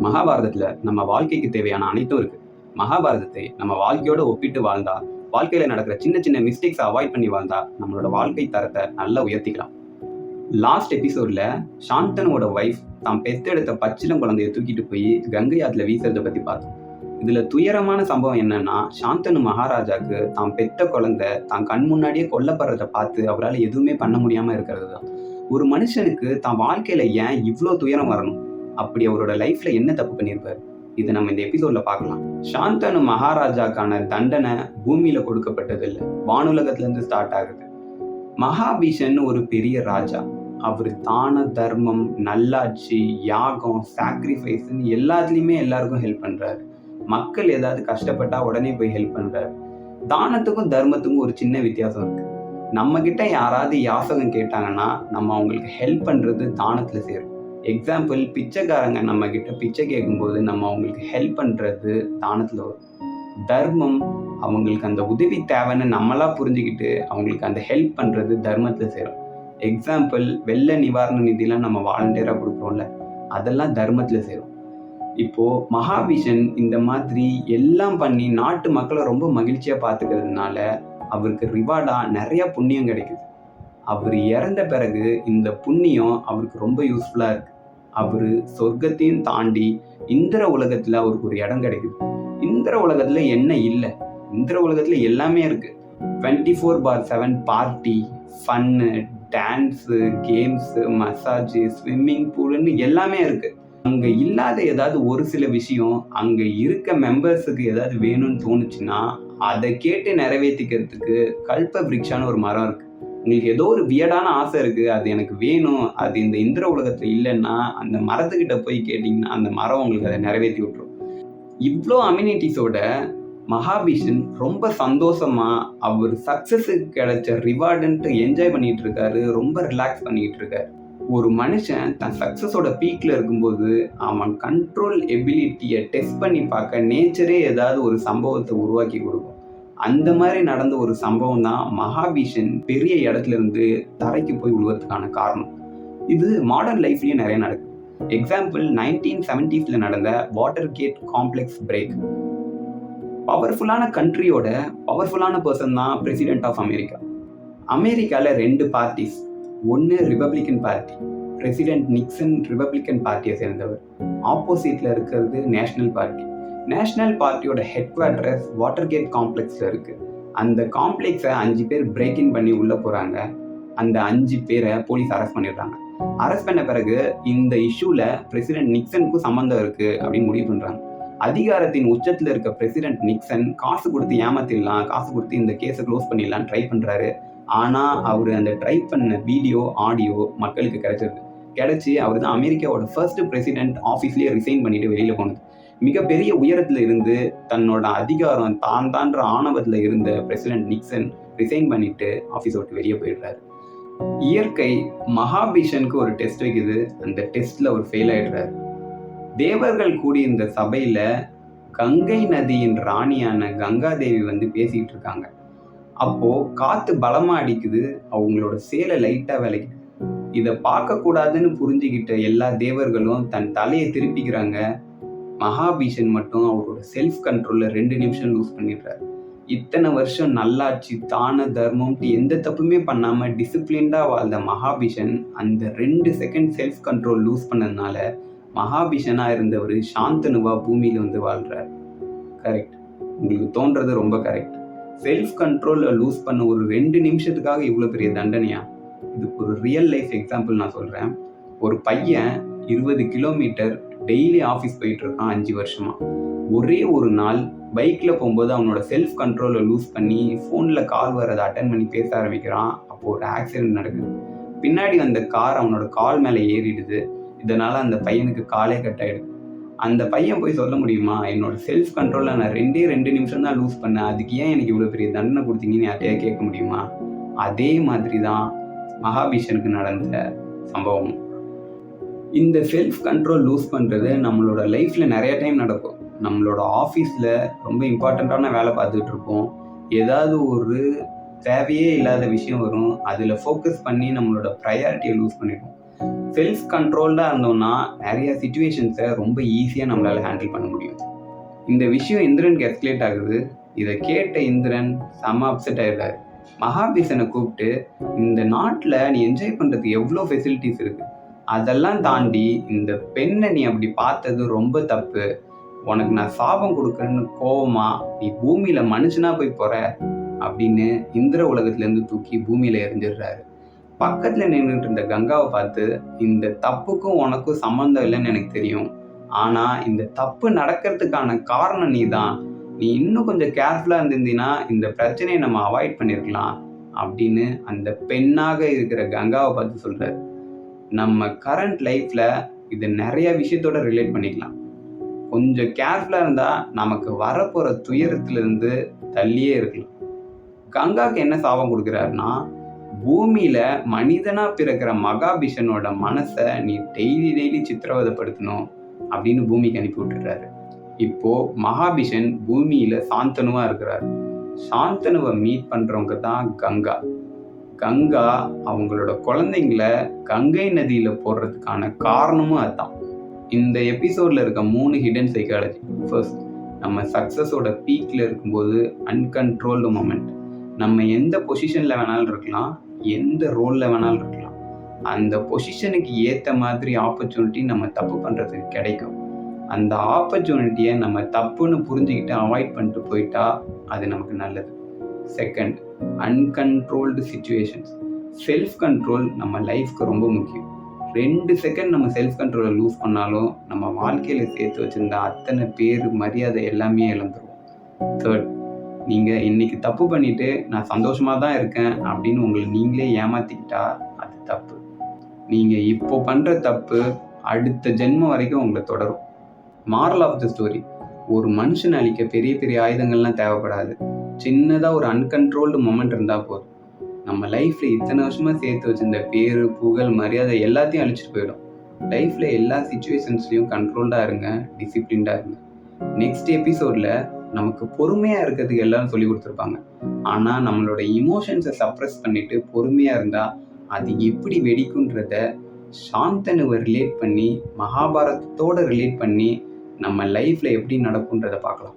மகாபாரதத்துல நம்ம வாழ்க்கைக்கு தேவையான அனைத்தும் இருக்கு. மகாபாரதத்தை நம்ம வாழ்க்கையோட ஒப்பிட்டு வாழ்ந்தா, வாழ்க்கையில நடக்கிற சின்ன சின்ன மிஸ்டேக்ஸ் அவாய்ட் பண்ணி வாழ்ந்தா நம்மளோட வாழ்க்கை தரத்தை நல்லா உயர்த்திக்கலாம். லாஸ்ட் எபிசோட்ல சாந்தனுவோட வைஃப் தான் பெத்தெடுத்த பச்சிளம் குழந்தைய தூக்கிட்டு போய் கங்கை ஆத்துல வீசுறதை பத்தி பார்த்தோம். இதுல துயரமான சம்பவம் என்னன்னா, சாந்தனு மகாராஜாக்கு தான் பெத்த குழந்தை தான் கண் முன்னாடியே கொல்லப்படுறதை பார்த்து அவரால் எதுவுமே பண்ண முடியாம இருக்கிறது தான். ஒரு மனுஷனுக்கு தான் வாழ்க்கையில ஏன் இவ்வளோ துயரம் வரணும்? அப்படி அவரோட லைஃப்ல என்ன தப்பு பண்ணியிருப்பாரு? இதை நம்ம இந்த எபிசோட்ல பார்க்கலாம். சாந்தனு மகாராஜாக்கான தண்டனை பூமியில கொடுக்கப்பட்டது இல்லை, வானுலகத்துல இருந்து ஸ்டார்ட் ஆகுது. மகாபீஷன் ஒரு பெரிய ராஜா. அவர் தான தர்மம், நல்லாட்சி, யாகம், சாக்ரிஃபைஸ்ன்னு எல்லாத்துலேயுமே எல்லாருக்கும் ஹெல்ப் பண்றாரு. மக்கள் ஏதாவது கஷ்டப்பட்டா உடனே போய் ஹெல்ப் பண்றாரு. தானத்துக்கும் தர்மத்துக்கும் ஒரு சின்ன வித்தியாசம் இருக்கு. நம்ம கிட்ட யாராவது யாசகம் கேட்டாங்கன்னா நம்ம அவங்களுக்கு ஹெல்ப் பண்றது தானத்துல சேரும். எக்ஸாம்பிள், பிச்சைக்காரங்க நம்ம கிட்ட பிச்சை கேட்கும்போது நம்ம அவங்களுக்கு ஹெல்ப் பண்றது தானத்துல வரும். தர்மம், அவங்களுக்கு அந்த உதவி தேவைன்னு நம்மளா புரிஞ்சுக்கிட்டு அவங்களுக்கு அந்த ஹெல்ப் பண்றது தர்மத்துல சேரும். எக்ஸாம்பிள், வெள்ள நிவாரண நிதியெல்லாம் நம்ம வாலண்டியரா கொடுக்குறோம்ல, அதெல்லாம் தர்மத்துல சேரும். இப்போ மகாபீஷன் இந்த மாதிரி எல்லாம் பண்ணி நாட்டு மக்களை ரொம்ப மகிழ்ச்சியா பார்த்துக்கிறதுனால அவருக்கு ரிவார்டா நிறைய புண்ணியம் கிடைக்குது. அவர் இறந்த பிறகு இந்த புண்ணியம் அவருக்கு ரொம்ப யூஸ்ஃபுல்லா இருக்கு. அவரு சொர்க்கத்தையும் தாண்டி இந்திர உலகத்துல அவருக்கு ஒரு இடம் கிடைக்குது. இந்திர உலகத்துல என்ன இல்லை? இந்திர உலகத்துல எல்லாமே இருக்கு. 24/7 பார்ட்டி, ஃபன்னு, டான்ஸு, கேம்ஸு, மசாஜ், ஸ்விம்மிங் பூல்னு எல்லாமே இருக்கு. அங்க இல்லாத ஏதாவது ஒரு சில விஷயம் அங்க இருக்க மெம்பர்ஸுக்கு ஏதாவது வேணும்னு தோணுச்சுன்னா அதை கேட்டு நிறைவேற்றிக்கிறதுக்கு கல்ப விருட்சான்னு ஒரு மரம் இருக்கு. உங்களுக்கு ஏதோ ஒரு வியடான ஆசை இருக்கு, அது எனக்கு வேணும், அது இந்த இந்திர உலகத்துல இல்லைன்னா அந்த மரத்துக்கிட்ட போய் கேட்டீங்கன்னா அந்த மரம் உங்களுக்கு அதை நிறைவேற்றி விட்டுரும். இவ்வளோ அம்யூனிட்டிஸோட மகாபீஷன் ரொம்ப சந்தோஷமா அவர் சக்சஸுக்கு கிடைச்ச ரிவார்டுன்ட்டு என்ஜாய் பண்ணிட்டு இருக்காரு, ரொம்ப ரிலாக்ஸ் பண்ணிட்டு இருக்காரு. ஒரு மனுஷன் தன் சக்சஸோட பீக்ல இருக்கும்போது அவன் கண்ட்ரோல் எபிலிட்டியை டெஸ்ட் பண்ணி பார்க்க நேச்சரே ஏதாவது ஒரு சம்பவத்தை உருவாக்கி கொடுக்கும். அந்த மாதிரி நடந்த ஒரு சம்பவம் தான் மகாபீஷன் பெரிய இடத்துல இருந்து தரைக்கு போய் விழுவதுக்கான காரணம். இது மாடர்ன் லைஃப்லயும் நிறைய நடக்குது. எக்ஸாம்பிள், 1970s நடந்த வாட்டர் கேட் காம்ப்ளெக்ஸ் பிரேக். பவர்ஃபுல்லான கண்ட்ரியோட பவர்ஃபுல்லான பர்சன் தான் பிரசிடென்ட் ஆஃப் அமெரிக்கா. அமெரிக்கால 2 பார்ட்டிஸ். ஒன்று Republican party, President Nixon Republican பார்ட்டியை சேர்ந்தவர். ஆப்போசிட்ல இருக்கிறது நேஷனல் பார்ட்டி. நேஷனல் பார்ட்டியோட ஹெட் குவார்டர்ஸ் வாட்டர் கேட் காம்ப்ளெக்ஸ்ல இருக்கு. அந்த காம்ப்ளெக்ஸை 5 பேர் பிரேக் இன் பண்ணி உள்ள போறாங்க. அந்த 5 பேரை போலீஸ் அரெஸ்ட் பண்ணிடுறாங்க. அரெஸ்ட் பண்ண பிறகு இந்த இஷ்யூல பிரசிடென்ட் நிக்சனுக்கும் சம்பந்தம் இருக்கு அப்படின்னு முடிவு பண்றாங்க. அதிகாரத்தின் உச்சத்துல இருக்க பிரசிடென்ட் நிக்சன் காசு கொடுத்து ஏமாத்திடலாம், காசு கொடுத்து இந்த கேஸை க்ளோஸ் பண்ணிடலாம் ட்ரை பண்றாரு. ஆனா அவர் அந்த ட்ரை பண்ண வீடியோ, ஆடியோ மக்களுக்கு கிடைச்சி அவர் தான் அமெரிக்காவோட ஃபர்ஸ்ட் பிரசிடென்ட் ஆஃபீஸ்லேயே ரிசைன் பண்ணிட்டு வெளியில போனது. மிகப்பெரிய உயரத்துல இருந்து தன்னோட அதிகாரம் தான்ற ஆணவத்துல இருந்த பிரசிடென்ட் நிக்சன் ரிசைன் பண்ணிட்டு ஆஃபீஸ் விட்டு வெளியே போயிடுறாரு. இயற்கை மகாபீஷனுக்கு ஒரு டெஸ்ட் வைக்குது. அந்த டெஸ்ட்ல அவர் ஃபெயில் ஆயிடுறாரு. தேவர்கள் கூடி இந்த சபையில கங்கை நதியின் ராணியான கங்காதேவி வந்து பேசிட்டு இருக்காங்க. அப்போ காத்து பலமா அடிக்குது, அவங்களோட சேலை லைட்டா விளைக்குது. இதை பார்க்க கூடாதுன்னு புரிஞ்சுக்கிட்ட எல்லா தேவர்களும் தன் தலையை திருப்பிக்கிறாங்க. மகாபீஷன் மட்டும் அவரோட செல்ஃப் கண்ட்ரோல்ல 2 நிமிஷம் லூஸ் பண்ணிடுறாரு. இத்தனை வருஷம் நல்லாட்சி, தான தர்மம்ட்டு எந்த தப்புமே பண்ணாம டிசிப்ளின்டா வாழ்ந்த மகாபீஷன் அந்த 2 செகண்ட் செல்ஃப் கண்ட்ரோல் லூஸ் பண்ணதுனால மகாபீஷனா இருந்தவர் சாந்தனுவா பூமியில வந்து வாழ்றாரு. கரெக்ட், உங்களுக்கு தோன்றது ரொம்ப கரெக்ட். செல்ஃப் கண்ட்ரோல் லூஸ் பண்ண ஒரு 2 நிமிஷத்துக்காக இவ்வளோ பெரிய தண்டனையா? இதுக்கு ஒரு ரியல் லைஃப் எக்ஸாம்பிள் நான் சொல்கிறேன். ஒரு பையன் 20 கிலோமீட்டர் டெய்லி ஆஃபீஸ் போயிட்டு இருக்கான் 5 வருஷமா. ஒரே ஒரு நாள் பைக்கில் போகும்போது அவனோட செல்ஃப் கண்ட்ரோலை லூஸ் பண்ணி ஃபோனில் கால் வரதை அட்டன் பண்ணி பேச ஆரம்பிக்கிறான். அப்போது ஒரு ஆக்சிடென்ட் நடக்குது. பின்னாடி அந்த கார் அவனோட கால் மேலே ஏறிடுது. இதனால் அந்த பையனுக்கு காலே கட் ஆகிடுது. அந்த பையன் போய் சொல்ல முடியுமா, என்னோட செல்ஃப் கண்ட்ரோலில் நான் 2 நிமிஷம் தான் லூஸ் பண்ணேன், அதுக்கு ஏன் எனக்கு இவ்வளோ பெரிய தண்டனை கொடுத்தீங்கன்னு யார்ட்டையா கேட்க முடியுமா? அதே மாதிரி தான் மகாபீஷனுக்கு நடந்த சம்பவம். இந்த செல்ஃப் கண்ட்ரோல் லூஸ் பண்ணுறது நம்மளோட லைஃப்பில் நிறைய டைம் நடக்கும். நம்மளோட ஆஃபீஸில் ரொம்ப இம்பார்ட்டண்ட்டான வேலை பார்த்துட்டு இருப்போம். ஏதாவது ஒரு தேவையே இல்லாத விஷயம் வரும், அதில் ஃபோக்கஸ் பண்ணி நம்மளோட ப்ரையாரிட்டியை லூஸ் பண்ணிடுவோம். செல்ஃப் கண்ட்ரோல்டாக இருந்தோம்னா நிறைய சுச்சுவேஷன்ஸை ரொம்ப ஈஸியாக நம்மளால் ஹேண்டில் பண்ண முடியும். இந்த விஷயம் இந்திரனுக்கு எஸ்கலேட் ஆகுது. இதை கேட்ட இந்திரன் செம்ம அப்செட் ஆயிடுறாரு. மகாபீசனை கூப்பிட்டு, இந்த நாட்டில் நீ என்ஜாய் பண்ணுறதுக்கு எவ்வளோ ஃபெசிலிட்டிஸ் இருக்கு, அதெல்லாம் தாண்டி இந்த பெண்ணை நீ அப்படி பார்த்தது ரொம்ப தப்பு. உனக்கு நான் சாபம் கொடுக்குறேன்னு கோவமா நீ பூமியில மனுஷனா போய் போற அப்படின்னு இந்திர உலகத்திலேருந்து தூக்கி பூமியில எரிஞ்சிடுறாரு. பக்கத்துல நின்றுட்டு இருந்த கங்காவை பார்த்து, இந்த தப்புக்கும் உனக்கும் சம்மந்தம் இல்லைன்னு எனக்கு தெரியும், ஆனா இந்த தப்பு நடக்கிறதுக்கான காரணம் நீ தான். நீ இன்னும் கொஞ்சம் கேர்ஃபுல்லா இருந்திருந்தீன்னா இந்த பிரச்சனையை நம்ம அவாய்ட் பண்ணிருக்கலாம் அப்படின்னு அந்த பெண்ணாக இருக்கிற கங்காவை பார்த்து சொல்றாரு. நம்ம கரண்ட் லைஃப்ல இது நிறைய விஷயத்தோட ரிலேட் பண்ணிக்கலாம். கொஞ்சம் கேர்ஃபுல்லா இருந்தா நமக்கு வரப்போற துயரத்திலிருந்து தள்ளியே இருக்கலாம். கங்காக்கு என்ன சாபம் கொடுக்குறாருன்னா, பூமியில மனிதனா பிறக்கிற மகாபிஷனோட மனசை நீ டெய்லி சித்திரவதைப்படுத்தணும் அப்படின்னு பூமிக்கு அனுப்பி விட்டுறாரு. இப்போ மகாபிஷன் பூமியில சாந்தனுவா இருக்கிறார். சாந்தனுவை மீட் பண்றவங்க தான் கங்கா. கங்கா அவங்களோட குழந்தைங்களை கங்கை நதியில போடுறதுக்கான காரணமும் அதுதான். இந்த எபிசோட்ல இருக்க 3 ஹிடன் சைக்காலஜி. ஃபர்ஸ்ட், நம்ம சக்சஸோட பீக்ல இருக்கும்போது அன்கண்ட்ரோல்டு மொமெண்ட். நம்ம எந்த பொசிஷன்ல வேணாலும் இருக்கலாம், எந்த ரோல்ல வேணாலும் இருக்கலாம். அந்த பொசிஷனுக்கு ஏற்ற மாதிரி ஆப்பர்ச்சுனிட்டி நம்ம தப்பு பண்ணுறதுக்கு கிடைக்கும். அந்த ஆப்பர்ச்சுனிட்டியை நம்ம தப்புன்னு புரிஞ்சுக்கிட்டு அவாய்ட் பண்ணிட்டு போயிட்டா அது நமக்கு நல்லது. Second, uncontrolled situations. Self control நம்ம லைஃப்க்கு ரொம்ப முக்கியம். 2 செகண்ட் நம்ம செல்ஃப் கண்ட்ரோலை லூஸ் பண்ணாலும் நம்ம வாழ்க்கையில் சேர்த்து வச்சுருந்த அத்தனை பேர் மரியாதை எல்லாமே இழந்துருவோம். தேர்ட், நீங்கள் இன்னைக்கு தப்பு பண்ணிட்டு நான் சந்தோஷமாக தான் இருக்கேன் அப்படின்னு உங்களை நீங்களே ஏமாற்றிக்கிட்டா அது தப்பு. நீங்கள் இப்போ பண்ணுற தப்பு அடுத்த ஜென்மம் வரைக்கும் உங்களை தொடரும். மாரல் ஆஃப் த ஸ்டோரி, ஒரு மனுஷனை அழிக்க பெரிய பெரிய ஆயுதங்கள்லாம் தேவைப்படாது. சின்னதாக ஒரு அன்கண்ட்ரோல்டு மொமெண்ட் இருந்தால் போதும். நம்ம லைஃப்பில் இத்தனை வருஷமாக சேர்த்து வச்சிருந்த பேரு புகழ் மரியாதை எல்லாத்தையும் அழிச்சிட்டு போயிடும். லைஃப்பில் எல்லா சிச்சுவேஷன்ஸ்லையும் கண்ட்ரோல்டாக இருங்க, டிசிப்ளின்டாக இருங்க. நெக்ஸ்ட் எபிசோடில் நமக்கு பொறுமையாக இருக்கிறதுக்கு எல்லாரும் சொல்லி கொடுத்துருப்பாங்க. ஆனால் நம்மளோட இமோஷன்ஸை சப்ரஸ் பண்ணிட்டு பொறுமையாக இருந்தால் அது எப்படி வெடிக்குன்றத சாந்தனுவை ரிலேட் பண்ணி மகாபாரதத்தோடு ரிலேட் பண்ணி நம்ம லைஃப்பில் எப்படி நடக்குன்றதை பார்க்கலாம்.